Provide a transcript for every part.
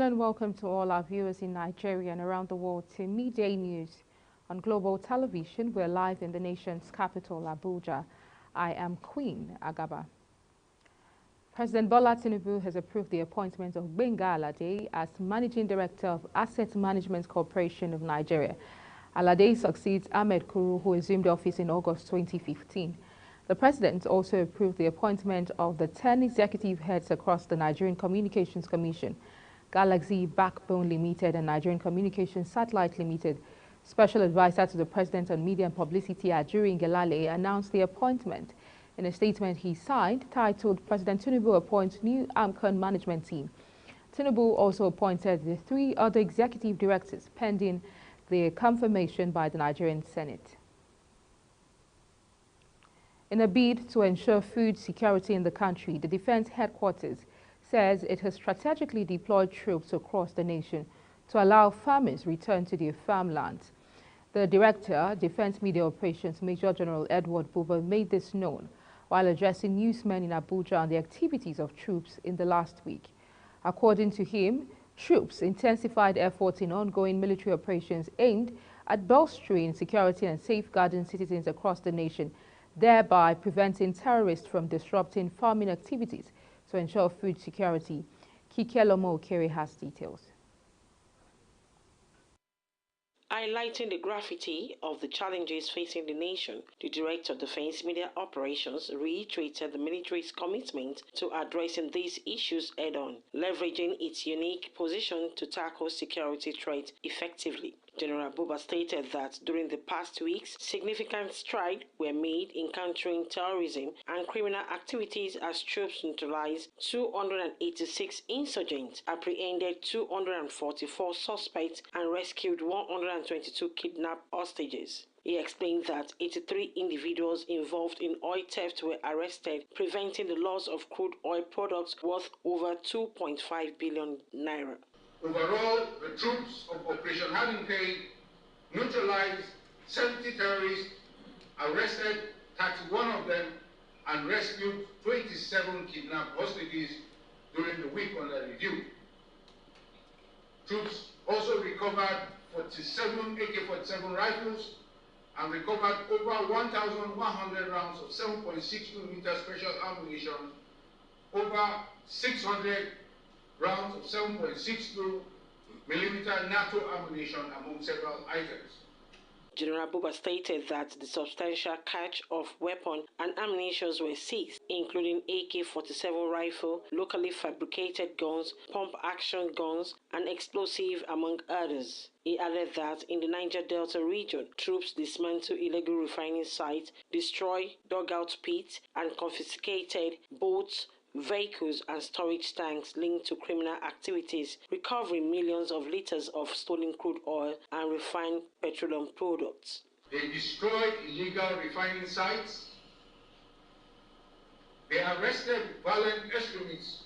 Hello and welcome to all our viewers in Nigeria and around the world to Midday News. On Global Television, we're live in the nation's capital, Abuja. I am Queen Agaba. President Bola Tinubu has approved the appointment of Gbenga Alade as Managing Director of Asset Management Corporation of Nigeria. Alade succeeds Ahmed Kuru, who assumed office in August 2015. The president also approved the appointment of the 10 executive heads across the Nigerian Communications Commission, Galaxy Backbone Limited and Nigerian Communications Satellite Limited. Special advisor to the president on media and publicity, Ajuri Ngelale, announced the appointment. In a statement he signed, titled President Tinubu appoints new AMCON management team. Tinubu also appointed the 3 other executive directors pending their confirmation by the Nigerian Senate. In a bid to ensure food security in the country, the Defense Headquarters says it has strategically deployed troops across the nation to allow farmers return to their farmlands. The Director, Defense Media Operations, Major General Edward Buba, made this known while addressing newsmen in Abuja on the activities of troops in the last week. According to him, troops intensified efforts in ongoing military operations aimed at bolstering security and safeguarding citizens across the nation, thereby preventing terrorists from disrupting farming activities to ensure food security. Kikelomo Okere has details. Highlighting the gravity of the challenges facing the nation, the Director of Defense Media Operations reiterated the military's commitment to addressing these issues head-on, leveraging its unique position to tackle security threats effectively. General Buba stated that during the past weeks, significant strides were made in countering terrorism and criminal activities as troops neutralized 286 insurgents, apprehended 244 suspects, and rescued 122 kidnapped hostages. He explained that 83 individuals involved in oil theft were arrested, preventing the loss of crude oil products worth over 2.5 billion naira. Overall, the troops of Operation Having Paid neutralized 70 terrorists, arrested 31 of them, and rescued 27 kidnapped hostages during the week under review. Troops also recovered 47 AK-47 rifles and recovered over 1,100 rounds of 7.62mm special ammunition, over 600 rounds of 7.62mm NATO ammunition, among several items. General Buba stated that the substantial catch of weapons and ammunition were seized, including AK-47 rifle, locally fabricated guns, pump-action guns, and explosives, among others. He added that in the Niger Delta region, troops dismantled illegal refining sites, destroyed dugout pits, and confiscated boats, vehicles and storage tanks linked to criminal activities, recovering millions of liters of stolen crude oil and refined petroleum products. They destroyed illegal refining sites. They arrested violent extremists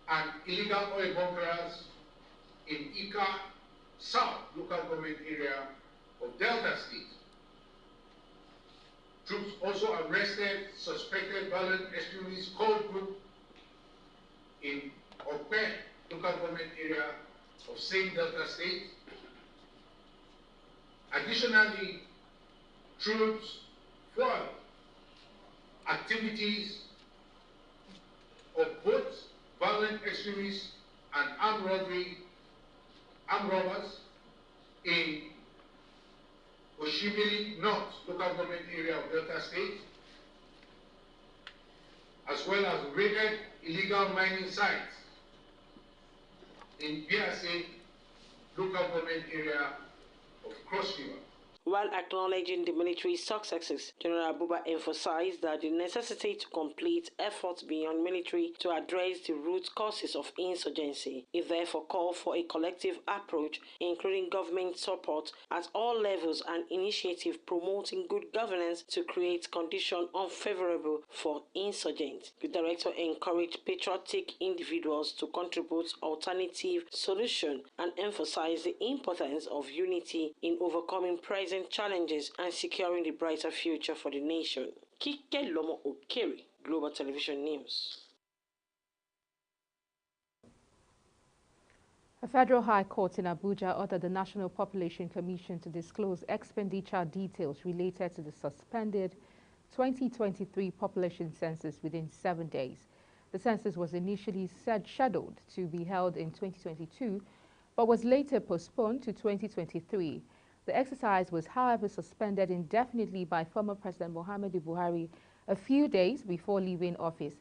and illegal oil bunkerers in Ika South local government area of Delta State. Troops also arrested suspected violent extremist code group in Okpe local government area of same Delta State. Additionally, troops foiled activities of both violent extremists and armed robbers in Oshimili North local government area of Delta State, as well as raided illegal mining sites in Biase local government area of Cross River. While acknowledging the military's successes, General Buba emphasized that the necessity to complete efforts beyond military to address the root causes of insurgency. He therefore called for a collective approach, including government support at all levels and initiative promoting good governance to create conditions unfavorable for insurgents. The director encouraged patriotic individuals to contribute alternative solutions and emphasized the importance of unity in overcoming present challenges and securing the brighter future for the nation. Kikelomo Okere, Global Television News. A federal high court in Abuja ordered the National Population Commission to disclose expenditure details related to the suspended 2023 population census within 7 days. The census was initially scheduled to be held in 2022, but was later postponed to 2023. The exercise was, however, suspended indefinitely by former President Muhammadu Buhari a few days before leaving office,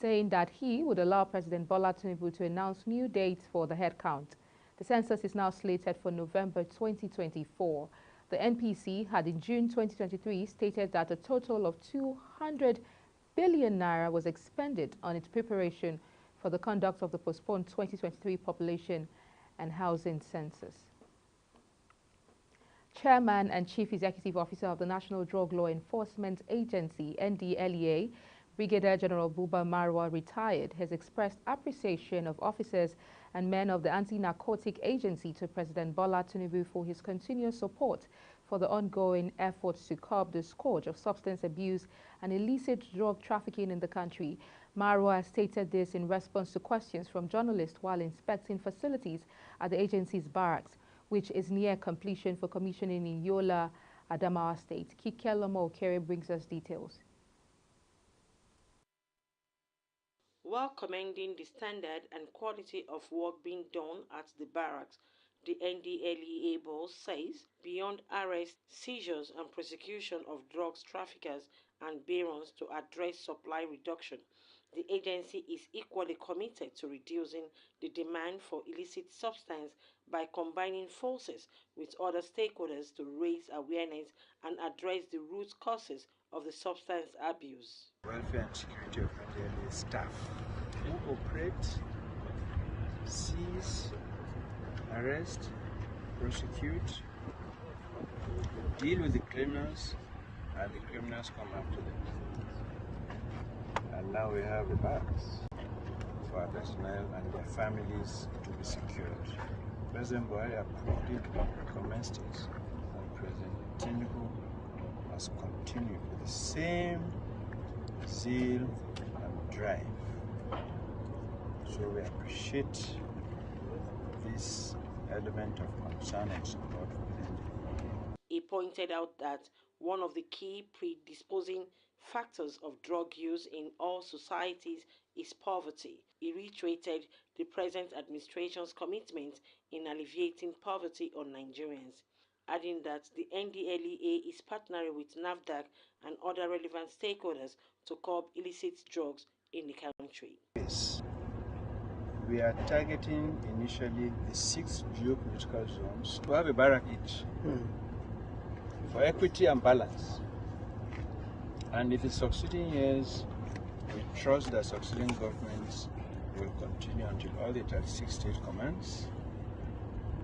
saying that he would allow President Bola Tinubu to announce new dates for the head count. The census is now slated for November 2024. The NPC had in June 2023 stated that a total of 200 billion naira was expended on its preparation for the conduct of the postponed 2023 population and housing census. Chairman and Chief Executive Officer of the National Drug Law Enforcement Agency, NDLEA, Brigadier General Buba Marwa, retired, has expressed appreciation of officers and men of the Anti-Narcotic Agency to President Bola Tinubu for his continuous support for the ongoing efforts to curb the scourge of substance abuse and illicit drug trafficking in the country. Marwa stated this in response to questions from journalists while inspecting facilities at the agency's barracks, which is near completion for commissioning in Yola, Adamawa State. Kikelomo Okere brings us details. While commending the standard and quality of work being done at the barracks, the NDLEA boss says beyond arrest, seizures and prosecution of drugs traffickers and barons to address supply reduction, the agency is equally committed to reducing the demand for illicit substance by combining forces with other stakeholders to raise awareness and address the root causes of the substance abuse. Welfare and security of NDLEA staff who operate, seize, arrest, prosecute, deal with the criminals, and the criminals come after them. And now we have the barracks for our personnel and their families to be secured. President Buhari approved it, commenced it, and President Tinubu has continued with the same zeal and drive. So we appreciate this element of concern and support for them. He pointed out that one of the key predisposing factors of drug use in all societies is poverty. He reiterated the present administration's commitment in alleviating poverty on Nigerians, adding that the NDLEA is partnering with NAFDAC and other relevant stakeholders to curb illicit drugs in the country. Yes. We are targeting initially the 6 geopolitical zones to have a barrack each for equity and balance. And if it's succeeding years, we trust that succeeding governments will continue until all the 36 state commands,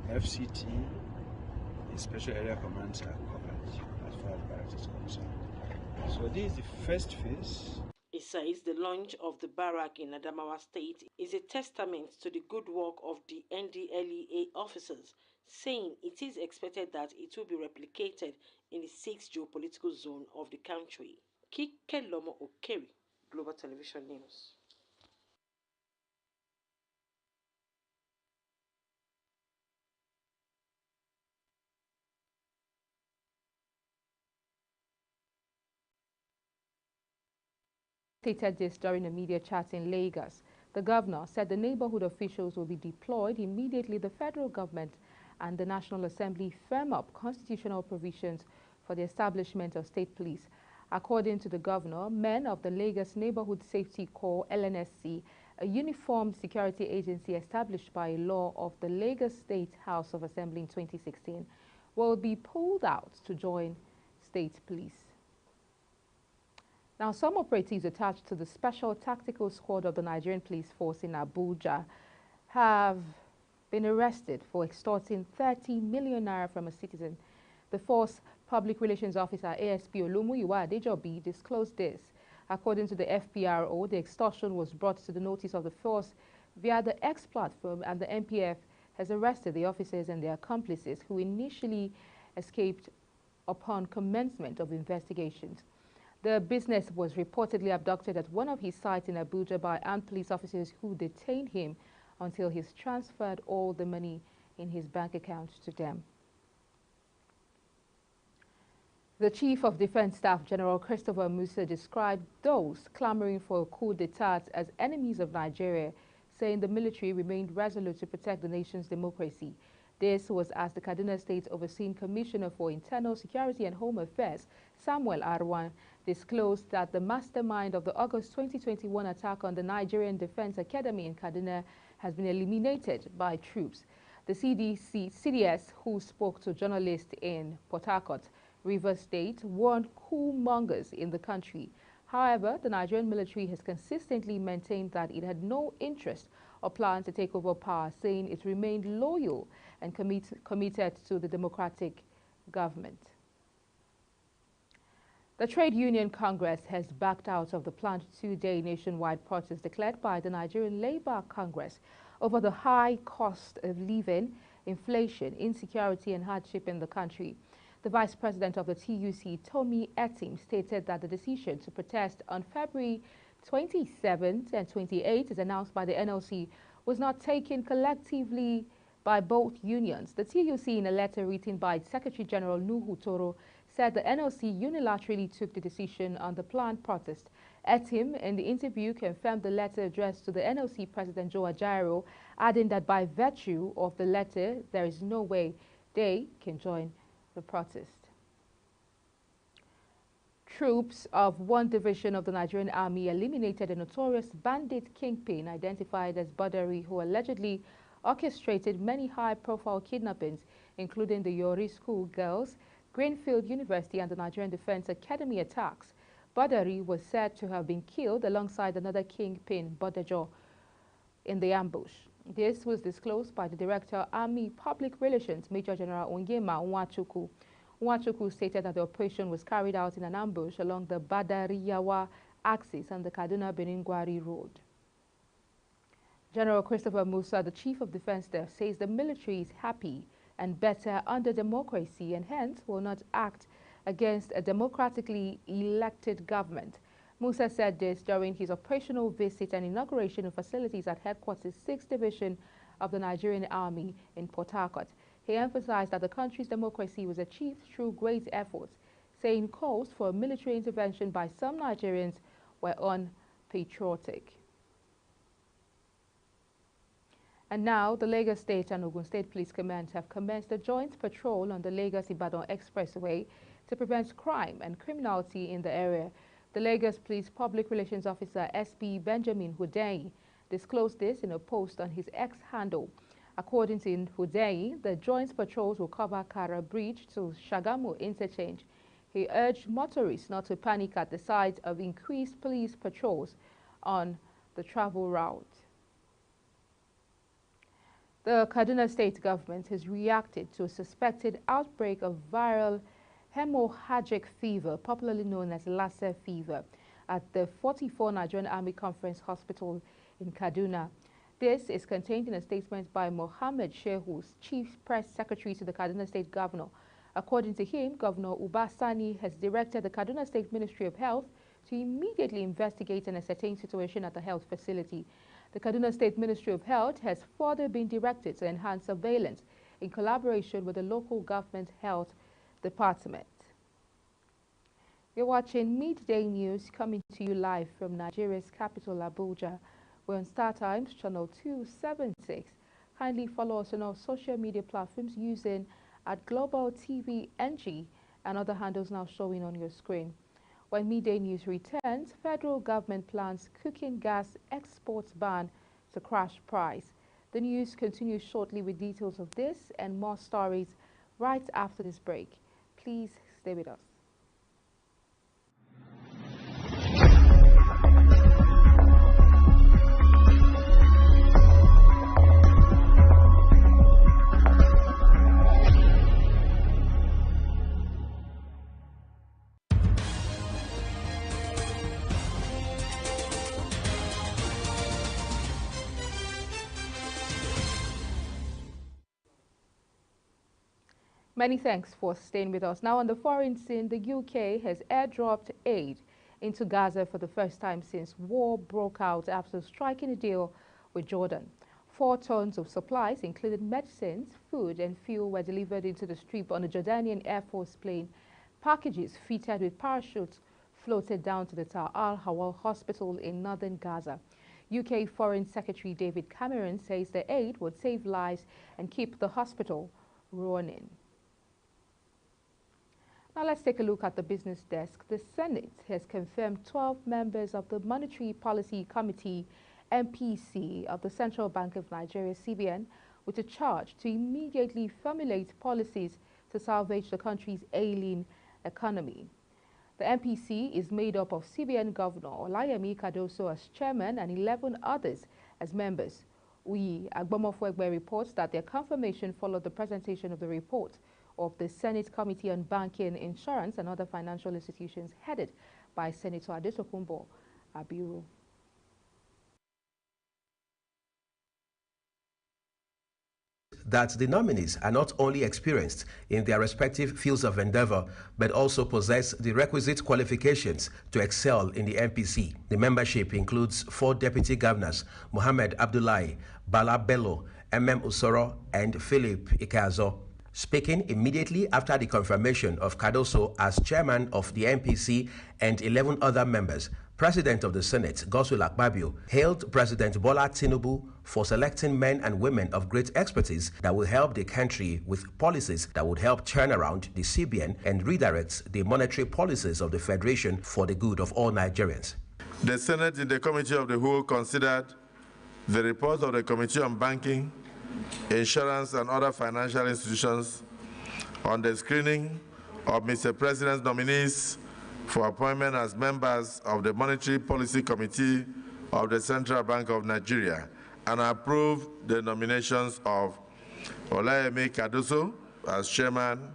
FCT, the special area commands are covered as far as barracks is concerned. So this is the first phase. He says the launch of the barrack in Adamawa State is a testament to the good work of the NDLEA officers, saying it is expected that it will be replicated in the 6th geopolitical zone of the country. Kikelomo Okere, Global Television News. Stated this during a media chat in Lagos. The governor said the neighborhood officials will be deployed immediately the federal government and the National Assembly firm up constitutional provisions for the establishment of state police. According to the governor, men of the Lagos Neighborhood Safety Corps, LNSC, a uniformed security agency established by a law of the Lagos State House of Assembly in 2016, will be pulled out to join state police. Now, some operatives attached to the Special Tactical Squad of the Nigerian Police Force in Abuja have been arrested for extorting 30 million naira from a citizen. The force Public Relations Officer ASP Olumuyiwa Adejobi disclosed this. According to the FPRO, the extortion was brought to the notice of the force via the X platform, and the NPF has arrested the officers and their accomplices who initially escaped upon commencement of investigations. The business was reportedly abducted at one of his sites in Abuja by armed police officers who detained him until he's transferred all the money in his bank account to them. The Chief of Defense Staff, General Christopher Musa, described those clamoring for a coup d'etat as enemies of Nigeria, saying the military remained resolute to protect the nation's democracy. This was as the Kaduna State Overseeing Commissioner for Internal Security and Home Affairs, Samuel Arwan, disclosed that the mastermind of the August 2021 attack on the Nigerian Defense Academy in Kaduna has been eliminated by troops. The CDS, who spoke to journalists in Port Harcourt, Rivers State, warned coup mongers in the country. However, the Nigerian military has consistently maintained that it had no interest or plan to take over power, saying it remained loyal and committed to the democratic government. The Trade Union Congress has backed out of the planned two-day nationwide protest declared by the Nigerian Labour Congress over the high cost of living, inflation, insecurity and hardship in the country. The Vice President of the TUC, Tomi Etim, stated that the decision to protest on February 27th and 28th, as announced by the NLC, was not taken collectively by both unions. The TUC, in a letter written by Secretary General Nuhu Toro, said the NLC unilaterally took the decision on the planned protest. Etim, in the interview, confirmed the letter addressed to the NLC President Joe Ajaero, adding that by virtue of the letter, there is no way they can join the protest. Troops of one division of the Nigerian Army eliminated a notorious bandit kingpin identified as Badari, who allegedly orchestrated many high-profile kidnappings, including the Yori School girls, Greenfield University and the Nigerian Defense Academy attacks. Badari was said to have been killed alongside another kingpin, Bodejo, in the ambush. This was disclosed by the Director, Army Public Relations, Major General Onyema Nwachukwu. Nwachukwu stated that the operation was carried out in an ambush along the Badari-Yawa axis on the Kaduna-Beningwari Road. General Christopher Musa, the Chief of Defense Staff, says the military is happy and better under democracy and hence will not act against a democratically elected government. Musa said this during his operational visit and inauguration of facilities at Headquarters 6th Division of the Nigerian Army in Port Harcourt. He emphasized that the country's democracy was achieved through great efforts, saying calls for a military intervention by some Nigerians were unpatriotic. And now, the Lagos State and Ogun State Police Commands have commenced a joint patrol on the Lagos-Ibadan Expressway to prevent crime and criminality in the area. The Lagos Police Public Relations Officer SP Benjamin Hudeyi disclosed this in a post on his X handle. According to Hudeyi, the joint patrols will cover Kara Bridge to Shagamu Interchange. He urged motorists not to panic at the sight of increased police patrols on the travel route. The Kaduna State government has reacted to a suspected outbreak of viral hemorrhagic fever, popularly known as Lassa fever, at the 44 Nigerian Army Conference Hospital in Kaduna. This is contained in a statement by Mohammed Shehu, Chief Press Secretary to the Kaduna State Governor. According to him, Governor Uba Sani has directed the Kaduna State Ministry of Health to immediately investigate and ascertain situation at the health facility. The Kaduna State Ministry of Health has further been directed to enhance surveillance in collaboration with the local government health department. You're watching Midday News coming to you live from Nigeria's capital, Abuja. We're on StarTimes channel 276. Kindly follow us on our social media platforms using @Global TV NG and other handles now showing on your screen. When Midday News returns, federal government plans cooking gas exports ban to crash price. The news continues shortly with details of this and more stories right after this break. Please stay with us. Many thanks for staying with us. Now on the foreign scene, the UK has airdropped aid into Gaza for the first time since war broke out after striking a deal with Jordan. 4 tons of supplies, including medicines, food, and fuel, were delivered into the Strip on a Jordanian Air Force plane. Packages fitted with parachutes floated down to the Tal Al-Hawal Hospital in northern Gaza. UK Foreign Secretary David Cameron says the aid would save lives and keep the hospital running. Now let's take a look at the business desk. The Senate has confirmed 12 members of the Monetary Policy Committee, MPC, of the Central Bank of Nigeria, CBN, with a charge to immediately formulate policies to salvage the country's ailing economy. The MPC is made up of CBN Governor Olayemi Cardoso as chairman and 11 others as members. Agbomofwegbe reports that their confirmation followed the presentation of the report of the Senate Committee on Banking, Insurance and Other Financial Institutions headed by Senator Adetokunbo Abiru. That the nominees are not only experienced in their respective fields of endeavor, but also possess the requisite qualifications to excel in the MPC. The membership includes 4 deputy governors, Mohammed Abdullahi, Bala Bello, Usoro, and Philip Ikazo. Speaking immediately after the confirmation of Cardoso as chairman of the MPC and 11 other members, President of the Senate, Godswill Akpabio, hailed President Bola Tinubu for selecting men and women of great expertise that will help the country with policies that would help turn around the CBN and redirect the monetary policies of the Federation for the good of all Nigerians. The Senate in the Committee of the Whole considered the report of the Committee on Banking, Insurance and Other Financial Institutions on the screening of Mr. President's nominees for appointment as members of the Monetary Policy Committee of the Central Bank of Nigeria and approved the nominations of Olayemi Cardoso as chairman,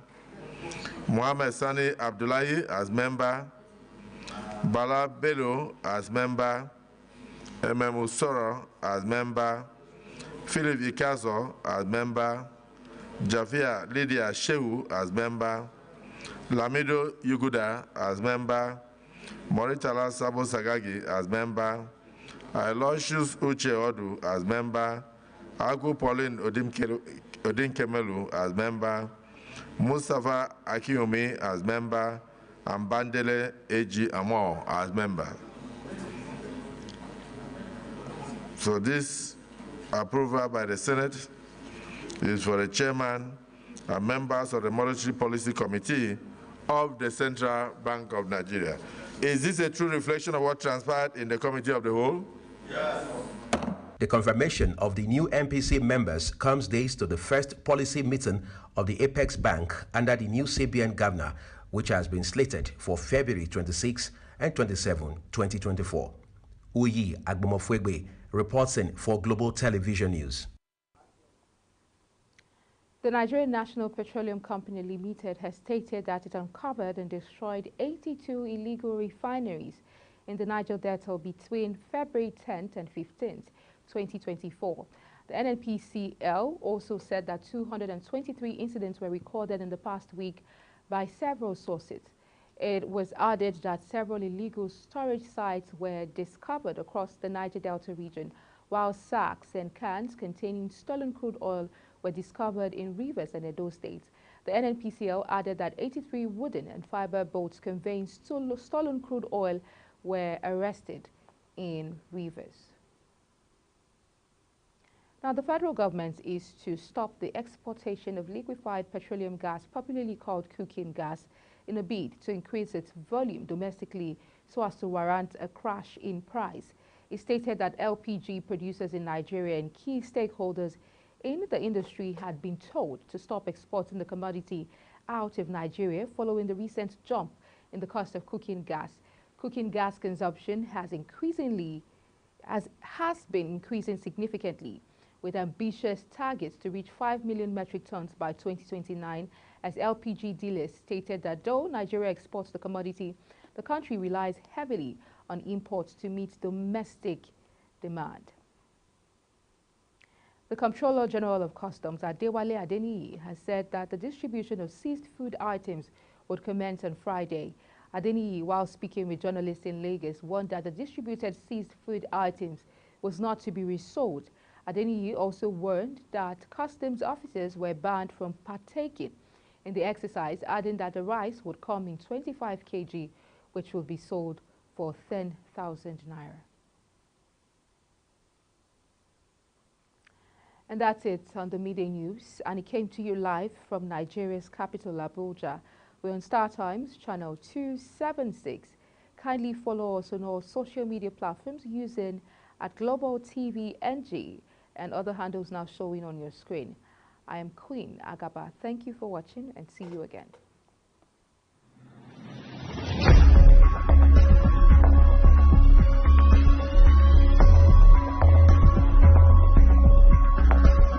Mohammed Sani Abdullahi as member, Bala Bello as member, Usoro as member, Philip Ikazo as member, Jafia Lydia Shehu as member, Lamido Yuguda as member, Moritala Sabo Sagagi as member, Aloysius Uche Odu as member, Agu Pauline Odinkemelu as member, Mustafa Akiyomi as member, and Bandele Eji Amo as member. So this approval by the Senate is for the chairman and members of the Monetary Policy Committee of the Central Bank of Nigeria. Is this a true reflection of what transpired in the Committee of the Whole? Yes. The confirmation of the new MPC members comes days to the first policy meeting of the Apex Bank under the new CBN governor, which has been slated for February 26 and 27, 2024. Uyi Agbomofwegbe reports in for Global Television News. The Nigerian National Petroleum Company Limited has stated that it uncovered and destroyed 82 illegal refineries in the Niger Delta between February 10th and 15th, 2024. The NNPCL also said that 223 incidents were recorded in the past week by several sources. It was added that several illegal storage sites were discovered across the Niger Delta region, while sacks and cans containing stolen crude oil were discovered in Rivers and Edo states. The NNPCL added that 83 wooden and fiber boats conveying stolen crude oil were arrested in Rivers. Now, the federal government is to stop the exportation of liquefied petroleum gas, popularly called cooking gas, in a bid to increase its volume domestically so as to warrant a crash in price. It stated that LPG producers in Nigeria and key stakeholders in the industry had been told to stop exporting the commodity out of Nigeria following the recent jump in the cost of cooking gas. Cooking gas consumption has been increasing significantly, with ambitious targets to reach 5 million metric tons by 2029, as LPG dealers stated that though Nigeria exports the commodity, the country relies heavily on imports to meet domestic demand. The Comptroller General of Customs, Adewale Adeniyi, has said that the distribution of seized food items would commence on Friday. Adeniyi, while speaking with journalists in Lagos, warned that the distributed seized food items was not to be resold Adeniyi also warned that customs officers were banned from partaking in the exercise, adding that the rice would come in 25 kg, which will be sold for 10,000 naira. And that's it on the midday news, and it came to you live from Nigeria's capital, Abuja. We're on Star Times, channel 276. Kindly follow us on all social media platforms using @Global TV NG and other handles now showing on your screen. I am Queen Agaba. Thank you for watching and see you again.